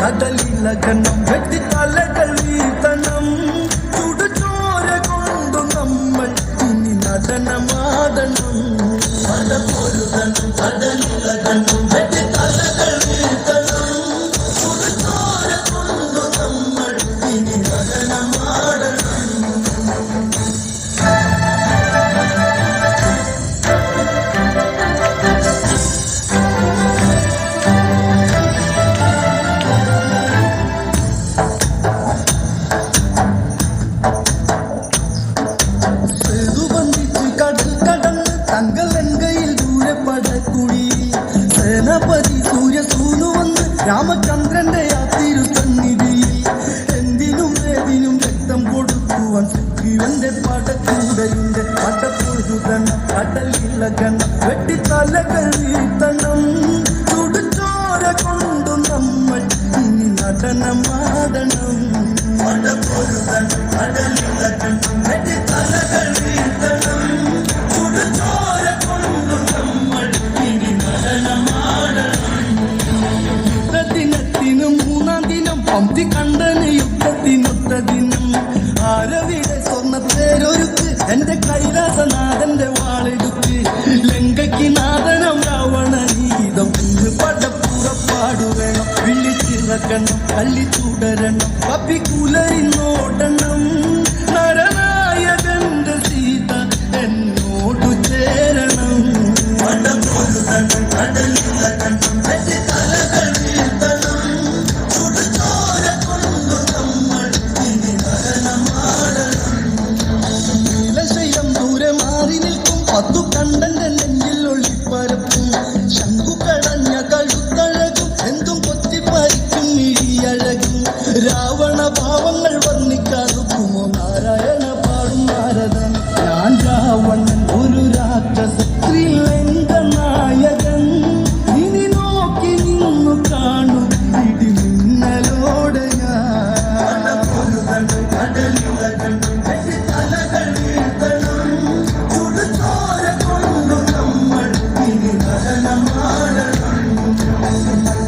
കടലിളകണം വെട്ടിത്തലകൾ വീഴ്ത്തണം ചുടുചോര കൊണ്ടു നമ്മൾ ഇനി നടനമാടണം കടലിളകണം വെട്ടിത്തലകൾ വീഴ്ത്തണം ചുടുചോര കൊണ്ടു നമ്മൾ ഇനി നടനമാടണം. സേനാപതി സൂര്യസൂനു വന്ന് രാമചന്ദ്രന്റെ ആ തിരുസന്നിധിയിൽ എന്തിനും ഏതിനും രക്തം കൊടുക്കുവാൻ സുഗ്രീവന്റെ പടക്കൂടയുണ്ട് പടപ്പൊഴുതണം കടലിളകണം വെട്ടിത്തലകൾ വീഴ്ത്തണം ചുടുചോര കൊണ്ടു നമ്മൾ ഇനി നടനമാടണം പടപ്പൊഴുതണം കടലിളകണം വെട്ടിത്തലകൾ വീഴ്ത്തണം ചുടുചോര കൊണ്ടു നമ്മൾ ഇനി മൂന്നാം ദിനം പന്തി കണ്ടന് യുദ്ധത്തിനൊത്ത ദിനം ആരവിടെ സ്വർണ്ണത്തേരൊരുക്ക് എന്റെ കൈലാസനാഥന്റെ വാളെടുക്ക് ലങ്കയ്ക്ക് നാഥനം രാവണനീതം ഇന്ന് പടപ്പുറപ്പാടുവേണം വിളിച്ചിറക്കണം കള്ളിച്ചുടരണം കപ്പിക്കുലരിന്നോടണം നരനായകന്റെ സീത എന്നോടു ചേരണം പടപ്പൊഴുതണം കടലിളകണം വെട്ടിത്തലകൾ വീഴ്ത്തണം ചുടുചോര കൊണ്ടു നമ്മൾ ഇനി നടനമാടണം. നീലശൈലം ദൂരെ മാറി നിൽക്കും 10 കണ്ടന്റെ നെഞ്ചിൽ ഒളിപ്പരപ്പും ശംഖു കടഞ്ഞ കഴുത്തഴകും എന്തും കൊത്തിപ്പറിക്കും ഇഴിയഴകും രാവണ ഭാവങ്ങൾ വർണ്ണിക്കാറുക്കുമോ നാരായണ പാടും നാരദൻ ഞാൻ രാവണൻ ഒരു രാക്ഷസ ശ്രീലങ്ക നായകൻ ഇനി നോക്കി നിന്നു കാണും ഇടിമിന്നലോടെ ഞാൻ കടലിളകണം വെട്ടിത്തലകൾ വീഴ്ത്തണം ചുടുചോര കൊണ്ടു നമ്മൾ ഇനി നടനമാടണം.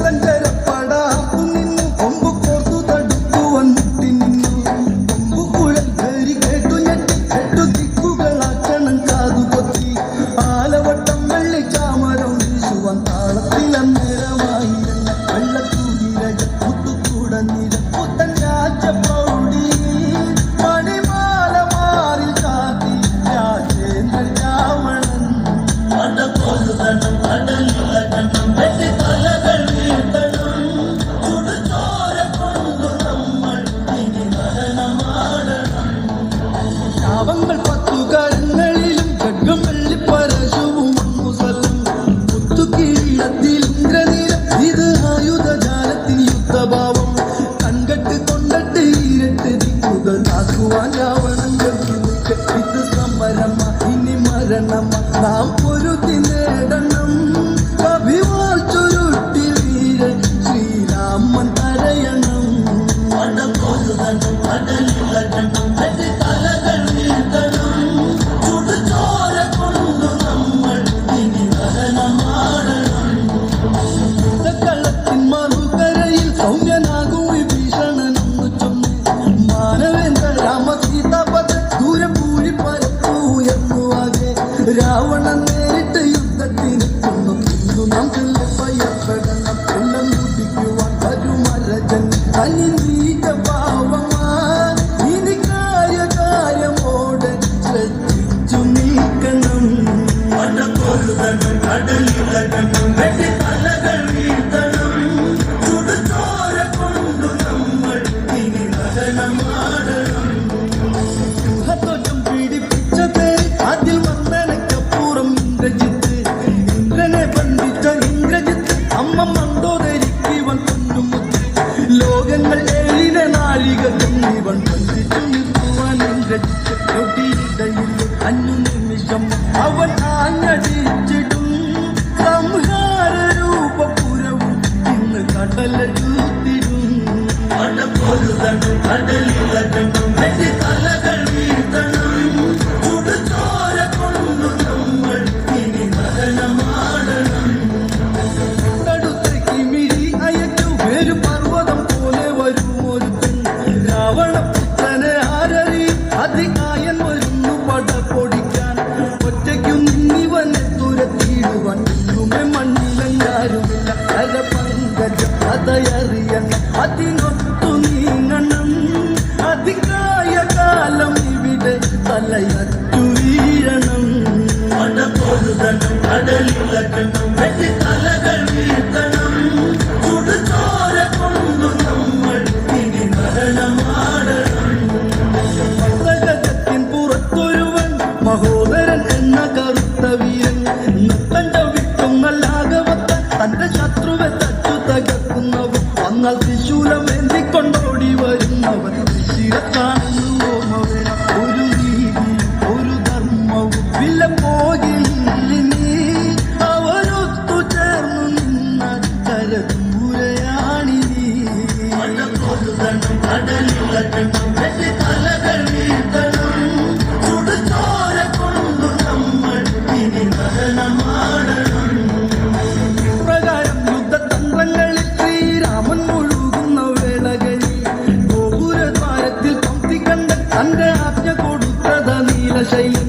സഞ്ചരപ്പടാപ്പു നിന്നു കൊമ്പു കോർത്തു തടുക്കുവാൻ മുട്ടി നിന്നു കൊമ്പുകുഴൽ കയറി കേട്ടു ഞെട്ടി 8 ദിക്കുകളാക്കണം കാതുകൊത്തി ആലവട്ടം വെള്ളിച്ചാമരം വീശുവാൻ താളത്തിലന്നേരമായി വെള്ളത്തൂരിരജ പുത്തുകൂടന്നിര പുത്തൻ രാജപൗടി മണിമാല മാറിൽ കാത്തി രാജേന്ദ്ര രാവണൻ പടപ്പൊഴുതണം കടലിളകണം വെട്ടിത്തലകൾ വീഴ്ത്തണം ചുടുചോര കൊണ്ടു നമ്മൾ ഇനി നടനമാടണം. ശാപങ്ങൾ 10 കരങ്ങളിലും ഖഡ്ഗം വെള്ളി പരശുവും മുസലും മുത്തുകീഴത്തിൽ ഇന്ദ്രനീലം ഇത് ആയുധജാലത്തിന് യുദ്ധഭാവം കൺകെട്ട് കൊണ്ടിട്ട് 2 ദിക്കുകൾ കാക്കുവാൻ രാവണൻ ഗർഭിക്ക് ഇത് സമരമ ഇനി മരണമ നാം പൊരുതി നേടണം കവിവാൾ ചുരുട്ടി വീരൻ ശ്രീരാമൻ തരയണം പടപ്പൊഴുതണം കടലിളകണം വെട്ടിത്തലകൾ വീഴ്ത്തണം ചുടുചോര കൊണ്ടു നമ്മൾ ഇനി നടനമാടണം. യുദ്ധക്കളത്തിൻ മറുകരയിൽ സൗമ്യനാകും വിഭീഷണനൊന്നു ചൊന്ന് മാനവേന്ദ്ര രാമസീതാപഥ ദൂരം പൂഴി പരപ്പു എന്നുവാകെ രാവണൻ നേരിട്ട് യുദ്ധത്തിന് കൊന്നു ഇന്നു നാം ഭയപ്പെടണം കൊല്ലം കുടിക്കുവാൻ വരുമരജൻ തനി നീച്ച പാവമാ ഇനി കാര്യമോടെ ശ്രദ്ധിച്ചു നീക്കണം പടപ്പൊഴുതണം കടലിളകണം വെട്ടിത്തലകൾ വീഴ്ത്തണം ചുടുചോര കൊണ്ടു നമ്മൾ ഇനി നടനമാടണം. സിംഹത്വജം പീഡിപ്പിച്ച പേര് അതിൽ വന്ദനക്കപ്പുറം ഇന്ദ്രജിത്ത് ഇന്ദ്രനെ ബന്ധിച്ച ഇന്ദ്രജിത്ത് അമ്മ മണ്ടോദരിക്കിവൻ പൊന്നുമുത്ത് ലോകങ്ങൾ 7 നാഴിക എന്നിവൻ ബന്ധിച്ചു നിർത്തുവാൻ ഇന്ദ്രജിത്ത് തൊട്ടിയിടയിൽ 5 നിമിഷം അവൻ ആഞ്ഞടിച്ചിടും സംഹാര രൂപപുരവും ഇന്ന് കടലൂത്തിടും പടപ്പൊഴുതണം കടലിളകണം വെട്ടിത്തലകൾ വീഴ്ത്തണം ചുടുചോര കൊണ്ടു നമ്മൾ ഇനി നടനമാടണം. കടുത്ത കിമിഴി അയച്ചു വേരു പർവ്വതം കഥയറിയണം, അതിനൊത്തു നീങ്ങണം. അതികായ കാലം ഇവിടെ തലയറ്റു വീഴണം. മടപൊരുതണം, കടലിളക്കണം, വെട്ടിത്തലകൾ വീഴ്ത്തണം. ചുടുചോര കൊണ്ടു നമ്മൾ ഇനി മരണമാടണം. മസ്തകത്തിൻ പുറത്തൊരുവൻ മഹോദരൻ എന്ന കറുത്ത വീരൻ. നൃത്തം ചവിട്ടുന്ന ലാഘവത്തൻ, തന്റെ ശത്രുവെ തച്ചു തകർക്കുന്നവൻ. വന്നാൽ ത്രിശൂലം എന്തിക്കൊണ്ടോടി വരുന്നവൻ. ശിരത്താണെന്ന് ഓർമ്മ, ഒരു നീതി ഒരു ധർമ്മവും വില പോകില്ലിനി. അവരൊത്തു ചേർന്നു നിന്ന കരദൂരയാണിനി. കടലിളക്കണം, വെട്ടിത്തലകൾ വീഴ്ത്തണം. ചുടുചോര കൊണ്ടു നമ്മൾ ഇനി മരണമാടണം. പ്രകാരം യുദ്ധതന്ത്രങ്ങളിൽ ശ്രീരാമൻ മുഴുകുന്ന വേളകളിൽ ഗോപുരദ്വാരത്തിൽ പംക്തി കണ്ട് തന്റെ ആജ്ഞ കൊടുത്തത നീലശൈലി.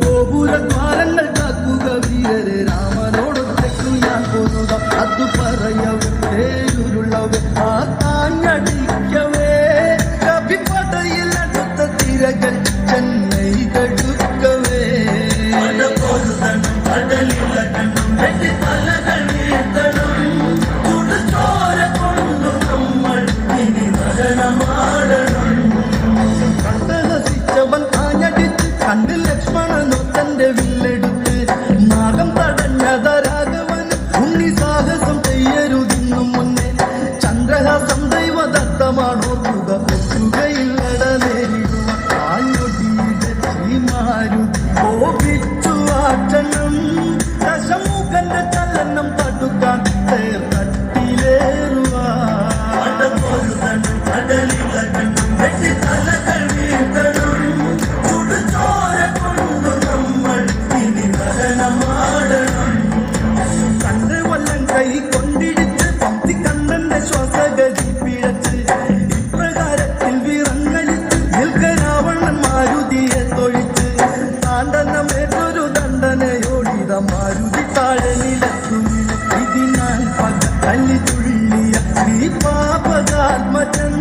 ഗോപുരദ്വാരങ്ങൾ കാക്കുക വീരരെ, രാമനോടൊറ്റയ്ക്കു ഞാൻ പോരുക. അതു പറയവേ പേരുള്ളവേ, ആ താഞ്ഞടിക്കവേ കവിപടയിൽ അടുത്ത തിരകൾ ചെന്നൈ തടുക്കവേ. കടലിളക്കണം, വെട്ടിത്തലകൾ വീഴ്ത്തണം. ചുടുചോര കൊണ്ടു നമ്മൾ ഇനി മരണമാടണം. കണ്ടഹസിച്ചവൻ ആഞ്ഞടിച്ച് കണ്ട് ലക്ഷ്മണനോ തന്റെ വില്ലെടുത്ത്. നാഗം തടഞ്ഞത രാഘവൻ ഉണ്ണി സാഹസം ചെയ്യരുതിന്നും മുന്നേ. ചന്ദ്രഹാസം ദൈവദത്തമാണോ തുക വെക്കുകയില്ലട നേരിടുക. ആഞ്ഞൊടിയുടെ ശ്രീമാരുതി കോപിച്ചു ആറ്റണം. ദശമുഖന്റെ ചലനം തടുക്കാൻ തട്ടിലേറുവാൻ. കടലിളക്കണം, വെട്ടിത്തലകൾ വീഴ്ത്തണം. ചുടുചോര കൊണ്ടു നമ്മൾ ഇനി മരണമാടണം. കണ്ട് വല്ലം കൈ കൊണ്ടിടിച്ച് പംക്തി കണ്ണന്റെ ശ്വാസഗതി പിഴച്ച് ഇപ്രകാരത്തിൽ വിറങ്ങലിച്ച് നിൽക്ക രാവണൻ മാരുതിയെ തൊഴിച്ച്. താണ്ഡനമേറ്റൊരു ദണ്ഡനയോടിത മാരുതി താഴെ നിലത്തുമില്ല. ഇതിനാൽ പക തല്ലി തുള്ളിയ ശ്രീ പാപകാത്മജൻ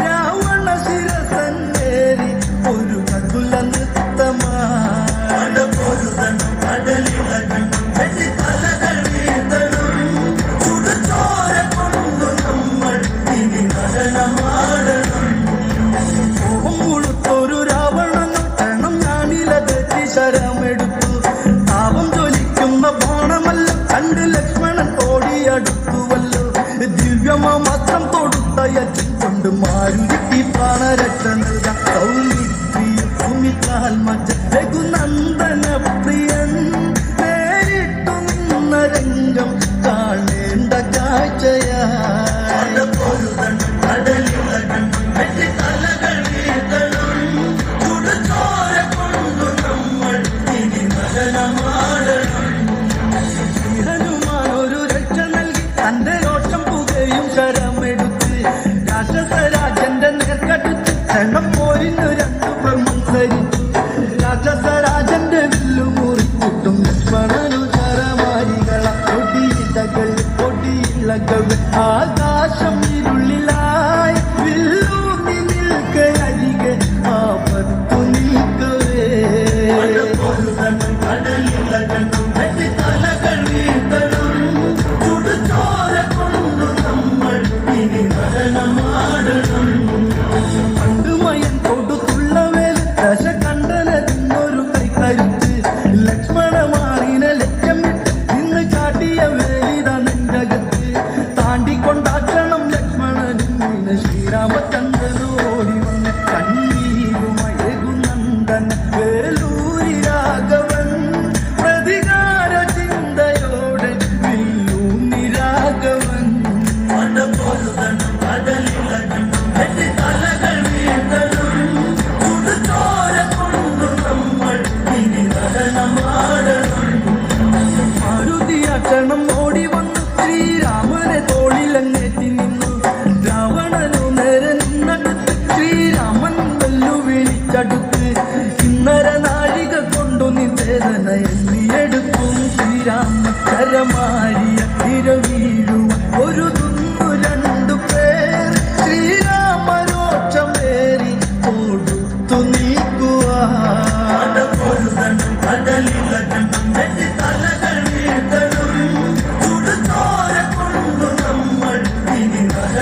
രാവണ ശിരസൻ ഏറി ഒരു കകുല നൃത്തമാണ്. കടലിളക്കണം, വെട്ടിത്തലകൾ വീഴ്ത്തണം. ചുടുചോര കൊണ്ടു നമ്മൾ ഇനി മരണമാടണം. കോപം മുഴുത്തൊരു രാവണനും ക്ഷണം ഞാനിലതെറ്റി ശരമെടുത്തു. താപം ജ്വലിക്കുന്ന ബാണമല്ല കണ്ട് ലക്ഷ്മണൻ ഓടിയടുത്തുവല്ലോ. ദിവ്യമമാത്രം തൊടുത്തയച്ചും കൊണ്ട് മാരുതി പ്രാണരക്ഷ നൽകാം. സൗമിത്രിയും സുമിത്രാത്മജ രഘുനന്ദന പ്രിയൻ നേരിട്ടു നിന്ന രംഗം കാണേണ്ട കാഴ്ചയായി. കടലിളക്കണം, വെട്ടിത്തലകൾ വീഴ്ത്തണം. ചുടുചോര കൊണ്ടു നമ്മൾ ഇനി മരണമാടണം. ഹനുമാൻ ഒരു രക്ഷ നൽകി തന്റെ രോഷം പുകയും ശരമെടുത്ത്. രാക്ഷസരാജന്റെ നേർക്കടുത്ത് ക്ഷണം പോരിന്നു രണ്ടു മത്സരിച്ചു. രാക്ഷസരാജന്റെ വില്ലു മുറിച്ചിട്ടും ലക്ഷ്മണനു ശരമാരികള കൊടിയിടകൾ കൊടിയിളകൾ. ആകാശം ഇരുളിലായി വില്ലൂന്നി നിൽക്കയരികെ ആപത്തു നിൽക്കവേ. കടലിളക്കണം, വെട്ടിത്തലകൾ വീഴ്ത്തണം. ചുടുചോര കൊണ്ടു നമ്മൾ ഇനി മരണമാടണം. പണ്ടുമയൻ കൊടുത്തുള്ളവേൽ ദശകണ്ഠനതിന്നൊരു കൈക്കരുത്ത്. ലക്ഷ്മണമാറിനെ ലക്ഷ്യമിട്ട് ഇന്ന് കാട്ടിയ വേലിത നെഞ്ചകത്ത്. താണ്ടിക്കൊണ്ടാക്കണം ലക്ഷ്മണ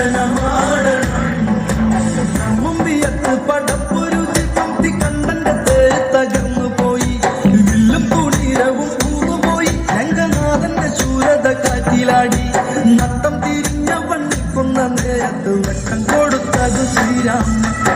നടനമാടണം മുമ്പിയത്ത് പടപ്പൊരുതി പന്തി കണ്ടന്റെ തകർന്നു പോയി വില്ലും തുണീരവും പൂന്നുപോയി രംഗനാഥന്റെ ശൂരത കാറ്റിലാടി നട്ടം തിരിഞ്ഞ വണ്ണിക്കുന്ന നേരത്ത് വെട്ടം കൊടുത്തത് ശ്രീരാമൻ